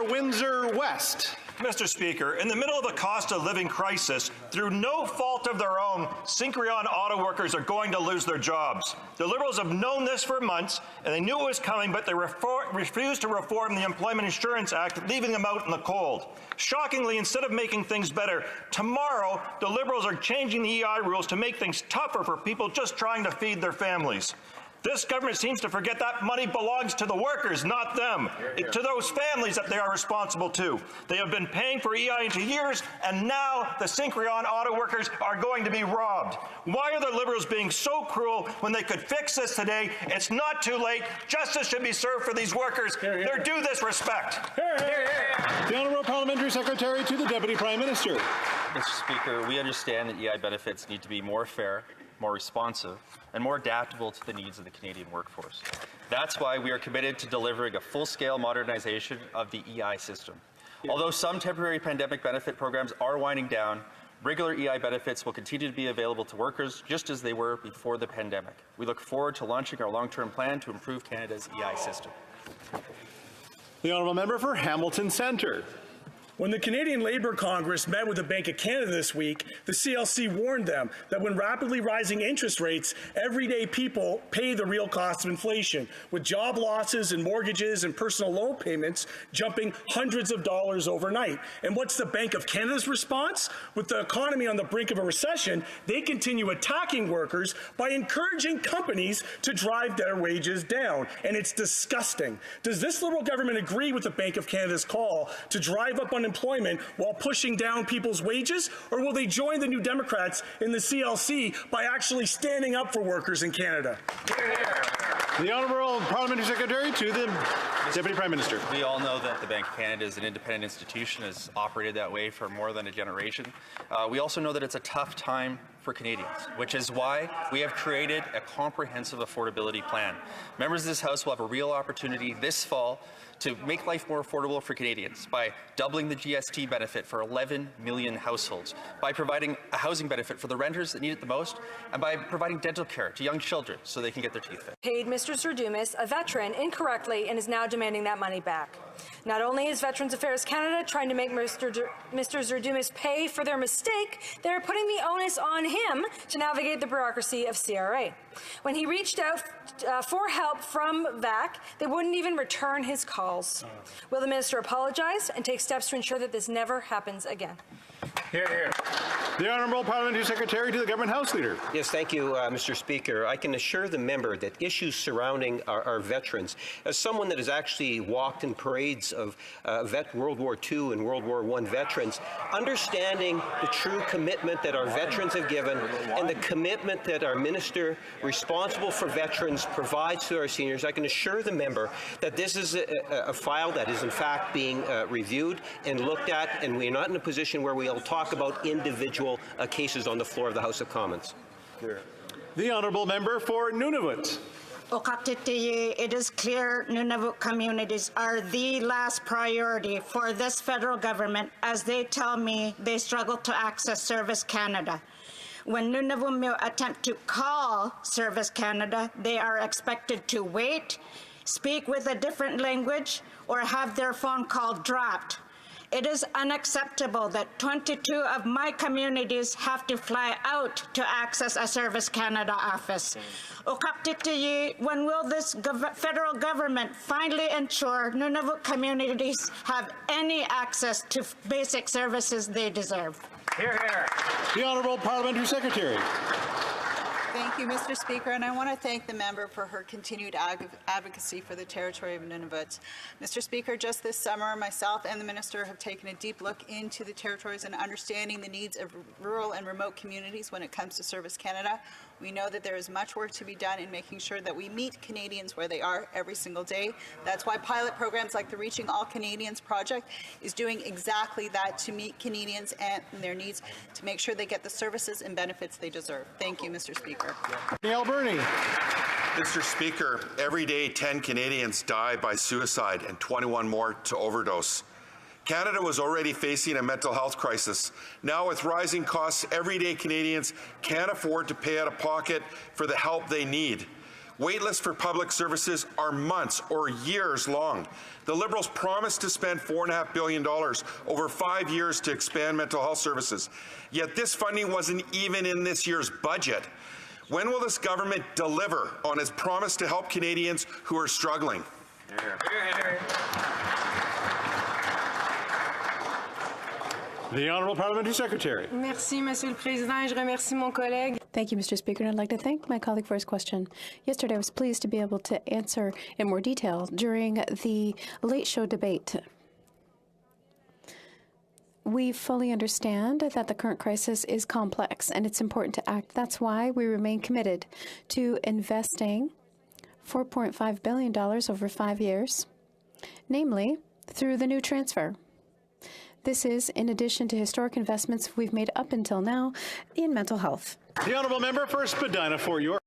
Windsor West. Mr. Speaker, in the middle of a cost of living crisis, through no fault of their own, Syncreon auto workers are going to lose their jobs. The Liberals have known this for months, and they knew it was coming, but they refused to reform the Employment Insurance Act, leaving them out in the cold. Shockingly, instead of making things better, tomorrow the Liberals are changing the EI rules to make things tougher for people just trying to feed their families. This government seems to forget that money belongs to the workers, not them. To those families that they are responsible to. They have been paying for EI into years, and now the Syncreon auto workers are going to be robbed. Why are the Liberals being so cruel when they could fix this today? It's not too late. Justice should be served for these workers. They're due this respect. The Honourable Parliamentary Secretary to the Deputy Prime Minister. Mr. Speaker, we understand that EI benefits need to be more fair, more responsive, and more adaptable to the needs of the Canadian workforce. That's why we are committed to delivering a full-scale modernization of the EI system. Although some temporary pandemic benefit programs are winding down, regular EI benefits will continue to be available to workers just as they were before the pandemic. We look forward to launching our long-term plan to improve Canada's EI system. The Honourable Member for Hamilton Centre. When the Canadian Labour Congress met with the Bank of Canada this week, the CLC warned them that when rapidly rising interest rates, everyday people pay the real cost of inflation, with job losses and mortgages and personal loan payments jumping hundreds of dollars overnight. And what's the Bank of Canada's response? With the economy on the brink of a recession, they continue attacking workers by encouraging companies to drive their wages down. And it's disgusting. Does this Liberal government agree with the Bank of Canada's call to drive up unemployment while pushing down people's wages, or will they join the New Democrats in the CLC by actually standing up for workers in Canada? The Honourable Parliamentary Secretary to the Deputy Prime Minister. We all know that the Bank of Canada is an independent institution, has operated that way for more than a generation. We also know that it's a tough time for Canadians, which is why we have created a comprehensive affordability plan. Members of this House will have a real opportunity this fall to make life more affordable for Canadians by doubling the GST benefit for 11 million households, by providing a housing benefit for the renters that need it the most, and by providing dental care to young children so they can get their teeth fixed. Paid Mr. Zerdumis, a veteran, incorrectly and is now demanding that money back. Not only is Veterans Affairs Canada trying to make Mr. Zerdumis pay for their mistake, they're putting the onus on him to navigate the bureaucracy of CRA. When he reached out for help from VAC, they wouldn't even return his calls. Will the minister apologize and take steps to ensure that this never happens again? Hear, hear. The Honourable Parliamentary Secretary to the Government House Leader. Yes, thank you, Mr. Speaker. I can assure the member that issues surrounding our veterans, as someone that has actually walked in parades of World War II and World War I veterans, understanding the true commitment that our veterans have given and the commitment that our minister responsible for veterans provides to our seniors, I can assure the member that this is a file that is in fact being reviewed and looked at, and we're not in a position where we'll talk about individual cases on the floor of the House of Commons. The Honourable Member for Nunavut. It is clear Nunavut communities are the last priority for this federal government, as they tell me they struggle to access Service Canada. When Nunavut attempt to call Service Canada, they are expected to wait, speak with a different language, or have their phone call dropped. It is unacceptable that 22 of my communities have to fly out to access a Service Canada office. When will this federal government finally ensure Nunavut communities have any access to basic services they deserve? Hear, hear. The Honourable Parliamentary Secretary. Thank you, Mr. Speaker, and I want to thank the member for her continued advocacy for the territory of Nunavut. Mr. Speaker, just this summer, myself and the minister have taken a deep look into the territories and understanding the needs of rural and remote communities when it comes to Service Canada. We know that there is much work to be done in making sure that we meet Canadians where they are every single day. That's why pilot programs like the Reaching All Canadians project is doing exactly that, to meet Canadians and their needs, to make sure they get the services and benefits they deserve. Thank you, Mr. Speaker. Neil Burney. Mr. Speaker, every day 10 Canadians die by suicide and 21 more to overdose. Canada was already facing a mental health crisis. Now, with rising costs, everyday Canadians can't afford to pay out of pocket for the help they need. Waitlists for public services are months or years long. The Liberals promised to spend $4.5 billion over 5 years to expand mental health services, yet this funding wasn't even in this year's budget. When will this government deliver on its promise to help Canadians who are struggling? The Honourable Parliamentary Secretary. Merci, Monsieur le Président. Je remercie mon collègue. Thank you, Mr. Speaker, and I'd like to thank my colleague for his question. Yesterday, I was pleased to be able to answer in more detail during the Late Show debate. We fully understand that the current crisis is complex and it's important to act. That's why we remain committed to investing $4.5 billion over 5 years, namely through the new transfer. This is in addition to historic investments we've made up until now in mental health. The Honourable Member for Spadina for York.